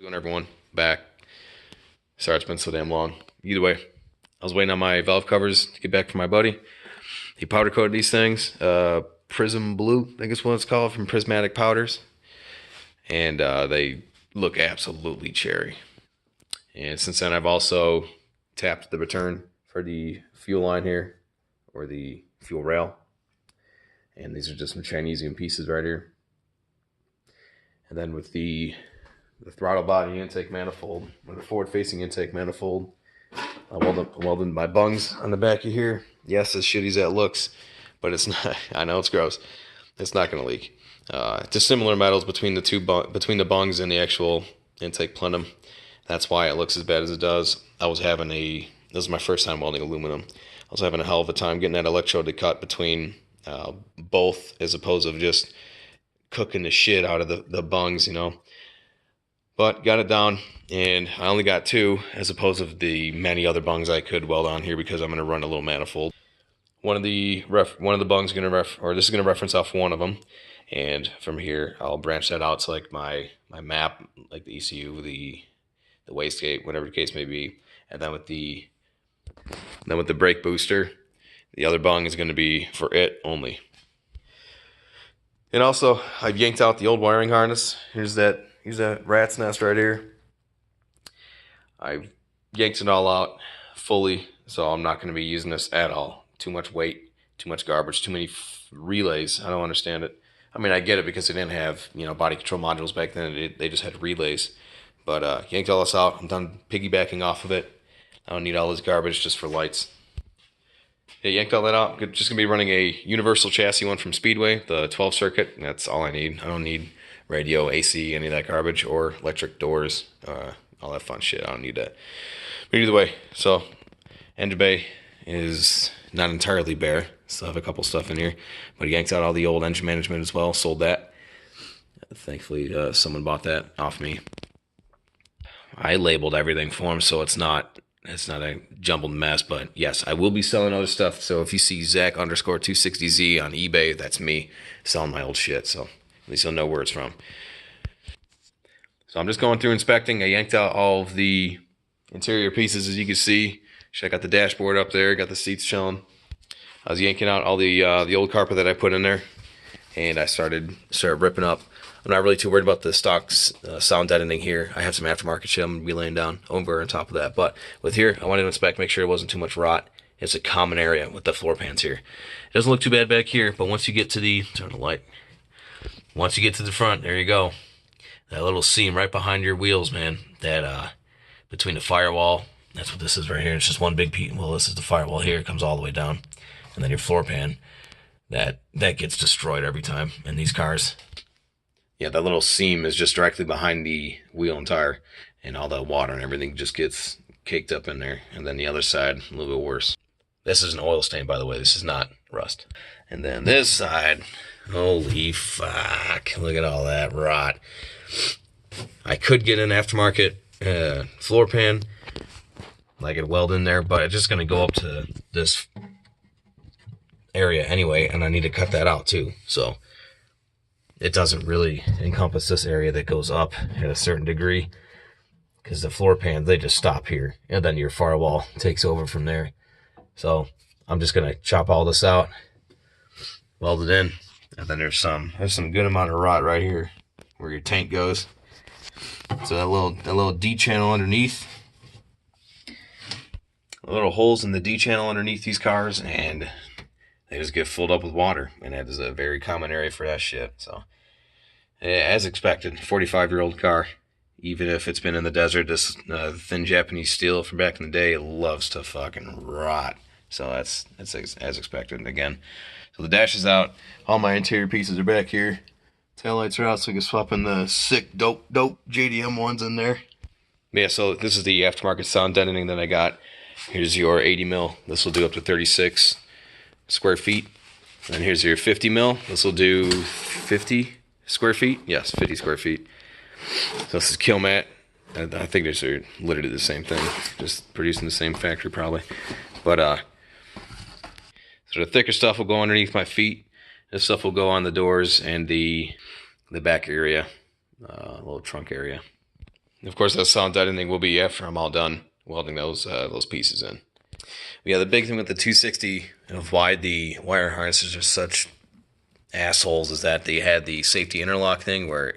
Going everyone back. Sorry it's been so damn long. Either way, I was waiting on my valve covers to get back from my buddy. He powder coated these things. Prism Blue, I think is what it's called, from Prismatic Powders. And they look absolutely cherry. And since then, I've also tapped the return for the fuel line here, or the fuel rail. And these are just some Chinesium pieces right here. And then with the throttle body intake manifold, or the forward-facing intake manifold, I welded my bungs on the back of here. Yes, as shitty as that looks, but it's not. I know it's gross. It's not going to leak. Just similar metals between between the bungs and the actual intake plenum. That's why it looks as bad as it does. This is my first time welding aluminum. I was having a hell of a time getting that electrode to cut between both, as opposed to just cooking the shit out of the bungs, you know. But got it down, and I only got two, as opposed to the many other bungs I could weld on here, because I'm going to run a little manifold. One of the bungs this is going to reference off one of them, and from here I'll branch that out to like my map, like the ECU, the wastegate, whatever the case may be, and then with the brake booster, the other bung is going to be for it only. And also, I've yanked out the old wiring harness. Here's that rat's nest right here. I've yanked it all out fully, so I'm not going to be using this at all. Too much weight, too much garbage, too many relays. I don't understand it. I mean, I get it because they didn't have, body control modules back then. They just had relays. But yanked all this out. I'm done piggybacking off of it. I don't need all this garbage just for lights. Yeah, yanked all that out. Just going to be running a universal chassis one from Speedway, the 12 circuit. That's all I need. I don't need radio, AC, any of that garbage, or electric doors, all that fun shit. I don't need that. But either way, so engine bay is not entirely bare. Still have a couple stuff in here, but he yanked out all the old engine management as well. Sold that. Thankfully, someone bought that off me. I labeled everything for him, so it's not a jumbled mess. But yes, I will be selling other stuff. So if you see Zach_260Z on eBay, that's me selling my old shit. So at least you'll know where it's from. So I'm just going through inspecting. I yanked out all of the interior pieces, as you can see. I got the dashboard up there, got the seats chilling. I was yanking out all the old carpet that I put in there, and I started ripping up. I'm not really too worried about the stock sound deadening here. I have some aftermarket shit I'm going to be laying down over on top of that. But with here, I wanted to inspect, make sure it wasn't too much rot. It's a common area with the floor pans here. It doesn't look too bad back here, but once you get to turn the light. Once you get to the front, there you go. That little seam right behind your wheels, man. That between the firewall, that's what this is right here. It's just one big piece. Well, this is the firewall here. It comes all the way down. And then your floor pan, that gets destroyed every time in these cars. Yeah, that little seam is just directly behind the wheel and tire, and all that water and everything just gets caked up in there. And then the other side, a little bit worse. This is an oil stain, by the way. This is not rust. And then this side, holy fuck. Look at all that rot. I could get an aftermarket floor pan, like it weld in there, but it's just going to go up to this area anyway, and I need to cut that out too. So it doesn't really encompass this area that goes up at a certain degree, because the floor pans, they just stop here, and then your firewall takes over from there. So I'm just going to chop all this out, weld it in, and then there's some good amount of rot right here where your tank goes. So that little D channel underneath, little holes in the D channel underneath these cars, and they just get filled up with water, and that is a very common area for that shit. So as expected, 45-year-old car, even if it's been in the desert, this thin Japanese steel from back in the day, it loves to fucking rot. So that's as expected. And again, so the dash is out. All my interior pieces are back here. Taillights are out, so I can swap in the sick, dope JDM ones in there. Yeah, so this is the aftermarket sound deadening that I got. Here's your 80 mil. This will do up to 36 square feet. And then here's your 50 mil. This will do 50 square feet. Yes, 50 square feet. So this is Killmat. I think they're literally the same thing, just producing the same factory probably. But so the thicker stuff will go underneath my feet. This stuff will go on the doors and the back area, little trunk area. Of course, that sound deadening will be after I'm all done welding those pieces in. But yeah, the big thing with the 260 of why the wire harnesses are such assholes is that they had the safety interlock thing where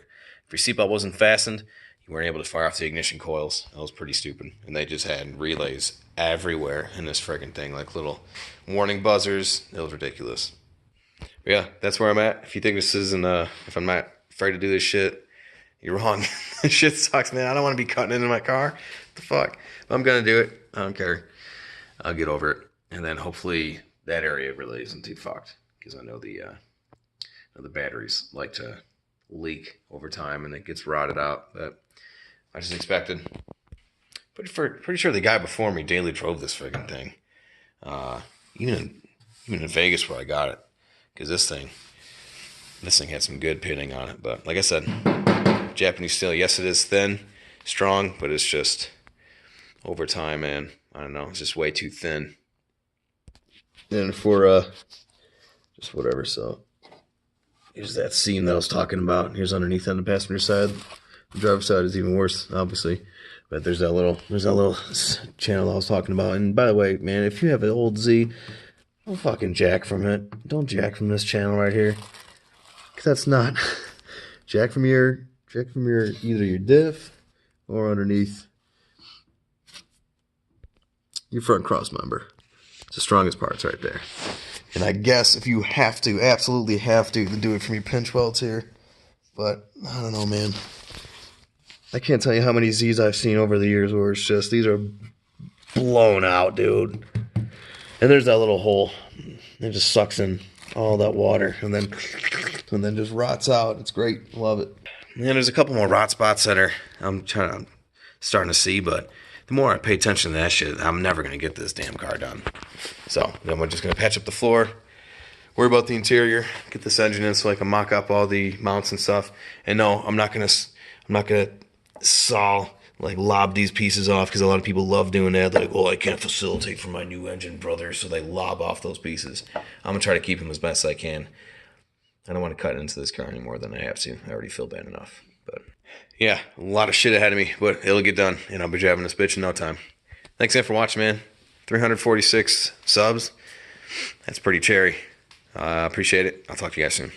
if your seatbelt wasn't fastened, you weren't able to fire off the ignition coils. That was pretty stupid. And they just had relays everywhere in this friggin' thing, like little warning buzzers. It was ridiculous. But yeah, that's where I'm at. If you think this isn't, if I'm not afraid to do this shit, you're wrong. This shit sucks, man. I don't want to be cutting into my car. What the fuck? But I'm gonna do it. I don't care. I'll get over it. And then hopefully that area really isn't too fucked. Because I know the batteries like to leak over time and it gets rotted out. But I just expected. Pretty sure the guy before me daily drove this friggin' thing. Even in Vegas where I got it. Because this thing had some good pitting on it. But like I said, Japanese steel, yes it is thin, strong, but it's just over time, man. I don't know, it's just way too thin. And for just whatever, so here's that seam that I was talking about. Here's underneath on the passenger side. The driver's side is even worse, obviously. But there's that little channel I was talking about. And by the way, man, if you have an old Z, don't fucking jack from it. Don't jack from this channel right here. Cause that's not jack from your either your diff or underneath your front cross member. It's the strongest parts right there. And I guess if you have to, absolutely have to, then do it from your pinch welds here. But I don't know, man. I can't tell you how many Z's I've seen over the years where it's just, these are blown out, dude. And there's that little hole. It just sucks in all that water and then just rots out. It's great. Love it. And there's a couple more rot spots that I'm starting to see, but the more I pay attention to that shit, I'm never going to get this damn car done. So then we're just going to patch up the floor, worry about the interior, get this engine in so I can mock up all the mounts and stuff. And no, I'm not going to lob these pieces off because a lot of people love doing that. They're like, well, I can't facilitate for my new engine, brother, so they lob off those pieces. I'm going to try to keep them as best I can. I don't want to cut into this car any more than I have to. I already feel bad enough. But yeah, a lot of shit ahead of me, but it'll get done, and I'll be driving this bitch in no time. Thanks again for watching, man. 346 subs. That's pretty cherry. Appreciate it. I'll talk to you guys soon.